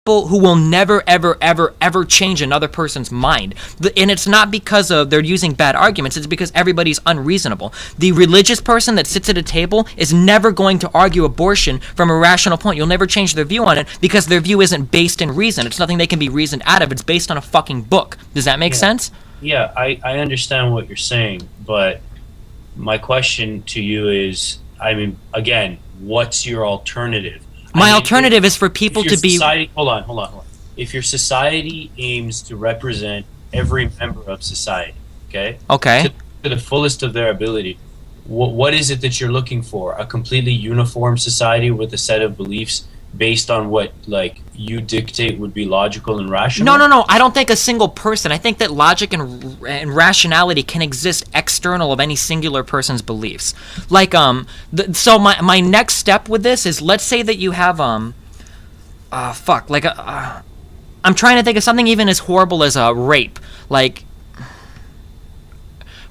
people who will never, ever, ever, ever change another person's mind. And it's not because of they're using bad arguments. It's because everybody's unreasonable. The religious person that sits at a table is never going to argue abortion from a rational point. You'll never change their view on it because their view isn't based in reason. It's nothing they can be reasoned out of. It's based on a fucking book. Does that make sense? Yeah, I understand what you're saying, but my question to you is, I mean, again, what's your alternative? My alternative is for people to be... Hold on. If your society aims to represent every member of society, okay? To the fullest of their ability, what is it that you're looking for? A completely uniform society with a set of beliefs based on what, like, you dictate would be logical and rational? No. I don't think a single person. I think that logic and rationality can exist external of any singular person's beliefs. Like, so my next step with this is, let's say that you have, I'm trying to think of something even as horrible as a rape. Like,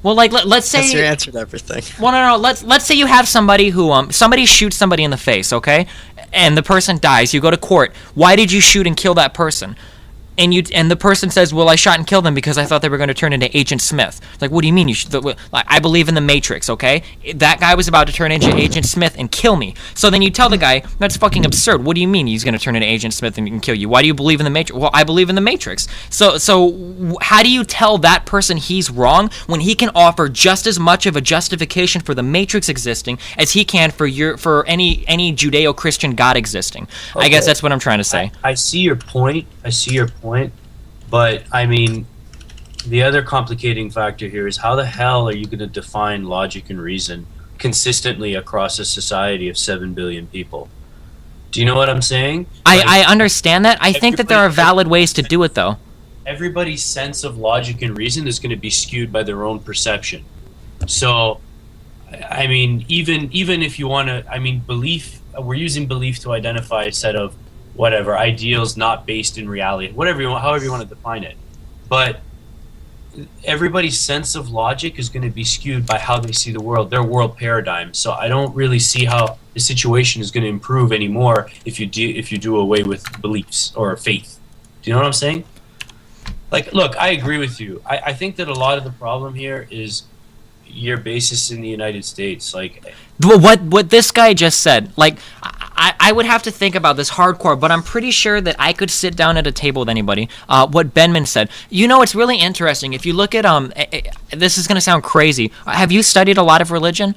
well, like, let's say... That's your answer to everything. Well, no. Let's say you have somebody who, somebody shoots somebody in the face, okay? And the person dies. You go to court. Why did you shoot and kill that person? And the person says, well, I shot and killed them because I thought they were going to turn into Agent Smith. Like, what do you mean? I believe in the Matrix, okay? That guy was about to turn into Agent Smith and kill me. So then you tell the guy, that's fucking absurd. What do you mean he's going to turn into Agent Smith and kill you? Why do you believe in the Matrix? Well, I believe in the Matrix. So how do you tell that person he's wrong when he can offer just as much of a justification for the Matrix existing as he can for any Judeo-Christian God existing? Okay. I guess that's what I'm trying to say. I see your point. But I mean, the other complicating factor here is, how the hell are you going to define logic and reason consistently across a society of 7 billion people? Do you know what I'm saying? I understand that. I think that there are valid ways to do it, though. Everybody's sense of logic and reason is going to be skewed by their own perception. So, I mean, even if you want to, I mean, belief, we're using belief to identify a set of whatever ideals not based in reality, whatever you want, however you want to define it. But everybody's sense of logic is going to be skewed by how they see the world, their world paradigm. So I don't really see how the situation is going to improve anymore if you do away with beliefs or faith. Do you know what I'm saying? Like, look, I agree with you. I think that a lot of the problem here is your basis in the United States. Like, what this guy just said, like, I would have to think about this hardcore, but I'm pretty sure that I could sit down at a table with anybody. What Benman said, you know, it's really interesting. If you look at this is going to sound crazy. Have you studied a lot of religion?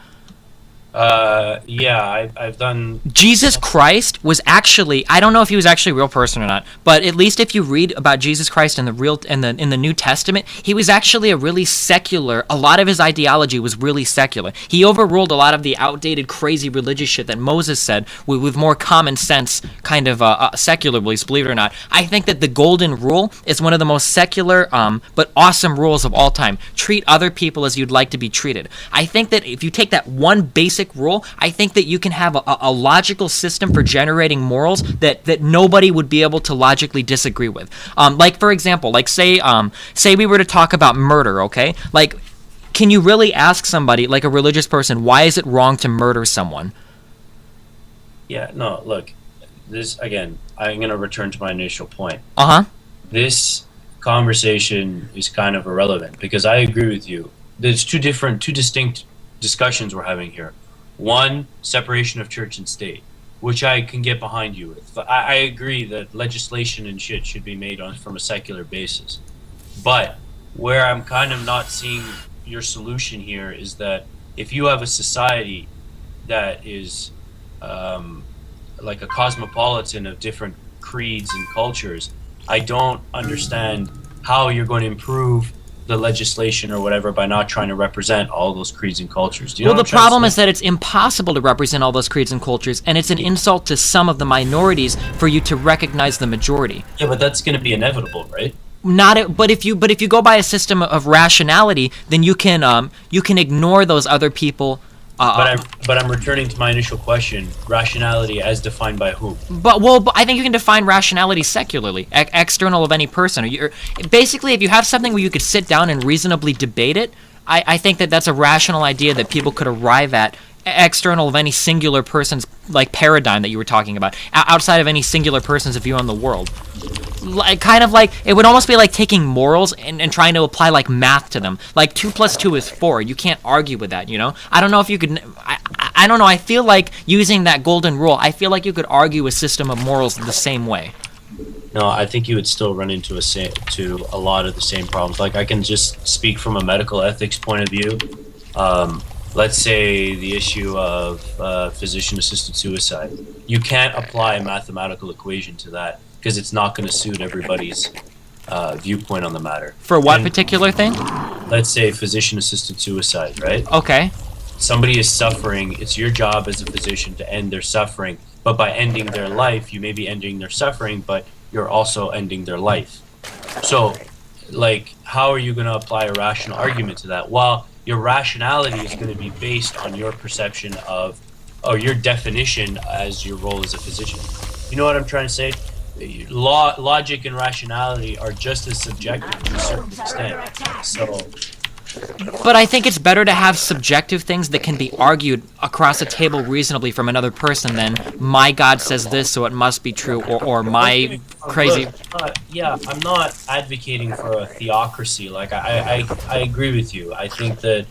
Yeah, I've done. Jesus Christ was actually, I don't know if he was actually a real person or not, but at least if you read about Jesus Christ in the New Testament, he was actually a lot of his ideology was really secular. He overruled a lot of the outdated, crazy religious shit that Moses said with more common sense kind of secular beliefs, believe it or not. I think that the golden rule is one of the most secular but awesome rules of all time. Treat other people as you'd like to be treated. I think that if you take that one basic rule, I think that you can have a logical system for generating morals that nobody would be able to logically disagree with. Like, for example, like say we were to talk about murder, okay? Like, can you really ask somebody, like a religious person, why is it wrong to murder someone? Yeah, no, look, this, again, I'm going to return to my initial point. This conversation is kind of irrelevant because I agree with you. There's two distinct discussions we're having here. One, separation of church and state, which I can get behind you with. I agree that legislation and shit should be made from a secular basis. But where I'm kind of not seeing your solution here is that if you have a society that is like a cosmopolitan of different creeds and cultures, I don't understand how you're going to improve the legislation or whatever by not trying to represent all those creeds and cultures. Do you know the problem is that it's impossible to represent all those creeds and cultures, and it's an insult to some of the minorities for you to recognize the majority. Yeah, but that's going to be inevitable, right? But if you go by a system of rationality, then you can ignore those other people. But I'm returning to my initial question: rationality as defined by who? But I think you can define rationality secularly, external of any person. Basically, if you have something where you could sit down and reasonably debate it, I think that that's a rational idea that people could arrive at external of any singular person's like paradigm that you were talking about, outside of any singular person's view on the world. Like, kind of like, it would almost be like taking morals and trying to apply like math to them. Like 2 + 2 is 4. You can't argue with that, you know? I don't know if you could. I don't know. I feel like using that golden rule, I feel like you could argue a system of morals the same way. No, I think you would still run into a lot of the same problems. Like, I can just speak from a medical ethics point of view. Let's say the issue of physician-assisted suicide. You can't apply a mathematical equation to that because it's not going to suit everybody's viewpoint on the matter. For what particular thing? Let's say physician-assisted suicide, right? Okay. Somebody is suffering. It's your job as a physician to end their suffering. But by ending their life, you may be ending their suffering, but you're also ending their life. So, like, how are you going to apply a rational argument to that? Well, your rationality is going to be based on your perception of, or your definition as your role as a physician. You know what I'm trying to say? Logic and rationality are just as subjective to a certain extent. So, but I think it's better to have subjective things that can be argued across a table reasonably from another person than my God says this, so it must be true, or my crazy. Look, I'm not advocating for a theocracy. Like, I agree with you. I think that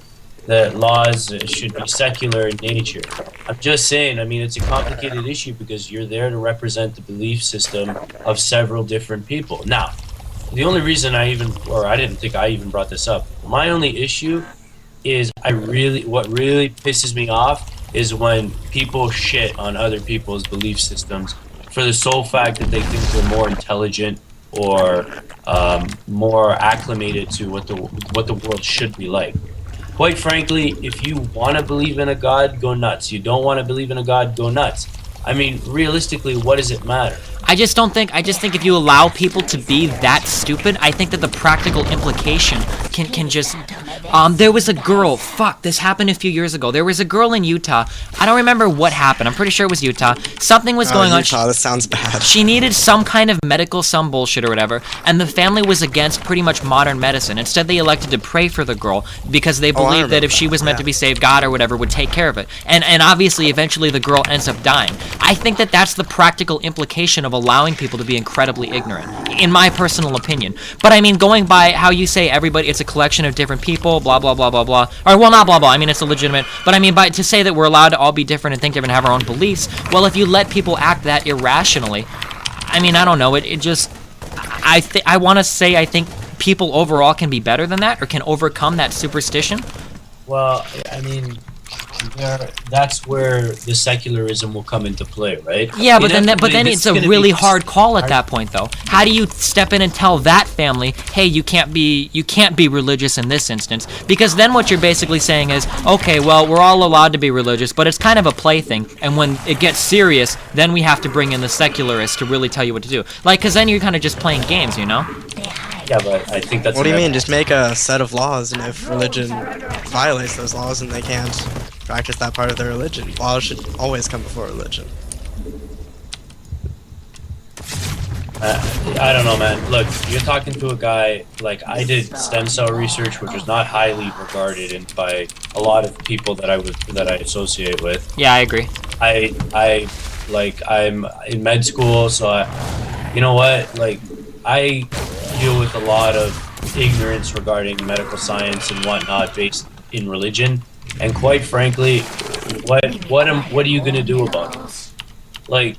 laws should be secular in nature. I'm just saying, I mean, it's a complicated issue because you're there to represent the belief system of several different people. Now, the only reason I didn't think I even brought this up. My only issue is what really pisses me off is when people shit on other people's belief systems for the sole fact that they think they're more intelligent or more acclimated to what the world should be like. Quite frankly, if you want to believe in a God, go nuts. You don't want to believe in a God, go nuts. I mean, realistically, what does it matter? I just think if you allow people to be that stupid, I think that the practical implication can just... there was a girl, this happened a few years ago. There was a girl in Utah. I don't remember what happened. I'm pretty sure it was Utah. Something was going on. Utah, that sounds bad. She needed some kind of some bullshit or whatever, and the family was against pretty much modern medicine. Instead, they elected to pray for the girl because they believed that if she was meant to be saved, God or whatever would take care of it. And obviously, eventually, the girl ends up dying. I think that that's the practical implication of allowing people to be incredibly ignorant, in my personal opinion. But I mean, going by how you say everybody, it's a collection of different people, blah, blah, blah, blah, blah. Or, well, not blah, blah. I mean, it's a legitimate. But I mean, to say that we're allowed to all be different and think different and have our own beliefs, well, if you let people act that irrationally, I mean, I don't know. I want to say I think people overall can be better than that or can overcome that superstition. Well, I mean... that's where the secularism will come into play, right? Yeah, but then it's a really hard call at that point, though. How do you step in and tell that family, hey, you can't be religious in this instance? Because then what you're basically saying is, okay, well, we're all allowed to be religious, but it's kind of a plaything, and when it gets serious, then we have to bring in the secularists to really tell you what to do. Like, because then you're kind of just playing games, you know? Yeah, but I think that's... What do you mean? Just make a set of laws, and if religion violates those laws, then they can't practice that part of their religion. Laws should always come before religion. I don't know, man. Look, you're talking to a guy, like, I did stem cell research, which was not highly regarded by a lot of people that I associate with. Yeah, I agree. I'm in med school, so you know what? Like, I deal with a lot of ignorance regarding medical science and whatnot based in religion, and quite frankly, what are you gonna do about it? Like,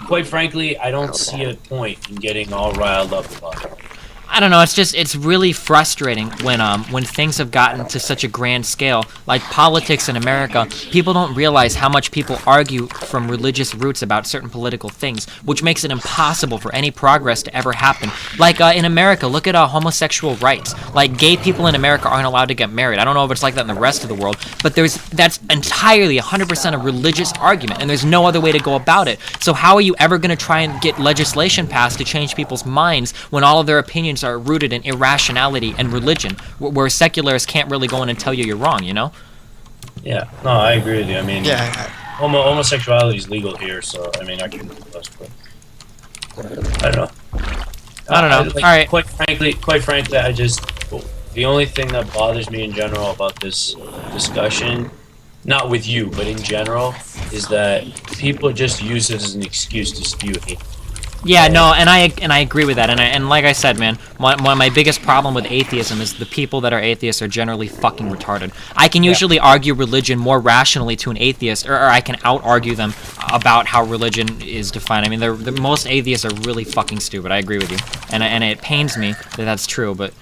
quite frankly, I don't see a point in getting all riled up about it. I don't know, it's really frustrating when things have gotten to such a grand scale, like politics in America. People don't realize how much people argue from religious roots about certain political things, which makes it impossible for any progress to ever happen. Like in America, look at homosexual rights. Like, gay people in America aren't allowed to get married. I don't know if it's like that in the rest of the world, but that's entirely 100% a religious argument, and there's no other way to go about it. So how are you ever going to try and get legislation passed to change people's minds when all of their opinions are rooted in irrationality and religion, where secularists can't really go in and tell you're wrong, you know? Yeah, no, I agree with you. I mean, yeah, homosexuality is legal here, so I mean, I can but I don't know. All right. Quite frankly, I just the only thing that bothers me in general about this discussion, not with you, but in general, is that people just use it as an excuse to spew hate. Yeah, no, and I agree with that, and like I said, man, one of my biggest problem with atheism is the people that are atheists are generally fucking retarded. I can usually argue religion more rationally to an atheist, or I can out-argue them about how religion is defined. I mean, the most atheists are really fucking stupid. I agree with you, and it pains me that that's true, but.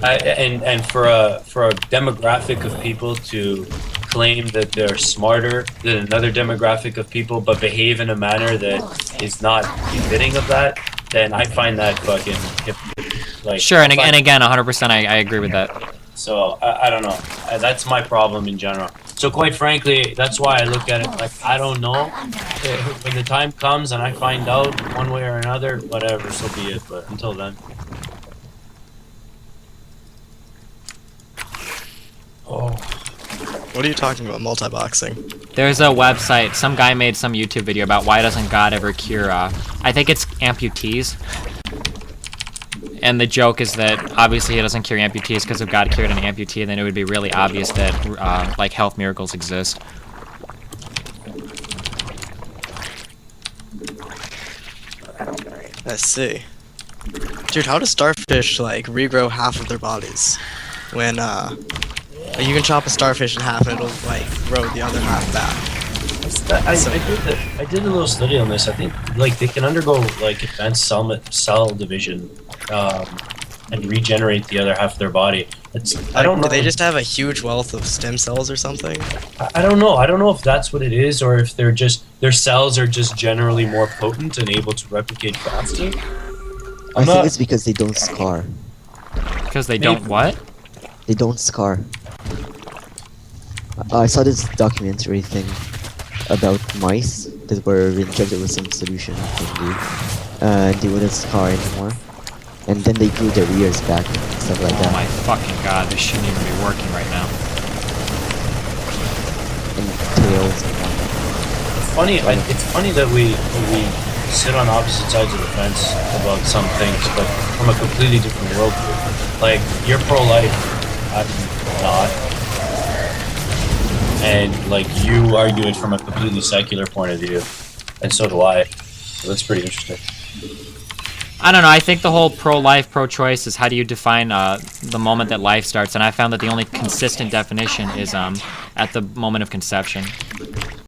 And for a demographic of people to claim that they're smarter than another demographic of people, but behave in a manner that is not befitting of that, then I find that fucking like. Sure, and again, 100%, I agree with that. So I don't know. That's my problem in general. So quite frankly, that's why I look at it like I don't know. When the time comes and I find out one way or another, whatever, so be it. But until then. Oh. What are you talking about, multi-boxing? There's a website, some guy made some YouTube video about why doesn't God ever cure, I think it's amputees. And the joke is that obviously he doesn't cure amputees because if God cured an amputee, then it would be really obvious that, like, health miracles exist. Let's see. Dude, how does starfish, like, regrow half of their bodies? When, you can chop a starfish in half and it'll, like, grow the other half back. I did a little study on this. I think, like, they can undergo, like, advanced cell division, and regenerate the other half of their body. I don't know. Do they just have a huge wealth of stem cells or something? I don't know. I don't know if that's what it is, or if their cells are just generally more potent and able to replicate faster. I think it's because they don't scar. Because they don't what? They don't scar. I saw this documentary thing about mice that were injected with some solution thingy, and they wouldn't scar anymore. And then they grew their ears back and stuff like that. Oh my fucking god, this shouldn't even be working right now. And tails and whatnot. It's funny that we sit on opposite sides of the fence about some things, but from a completely different worldview. Like, you're pro-life, I'm not. And, like, you argue it from a completely secular point of view. And so do I. So that's pretty interesting. I don't know, I think the whole pro-life, pro-choice is how do you define the moment that life starts, and I found that the only consistent definition is at the moment of conception.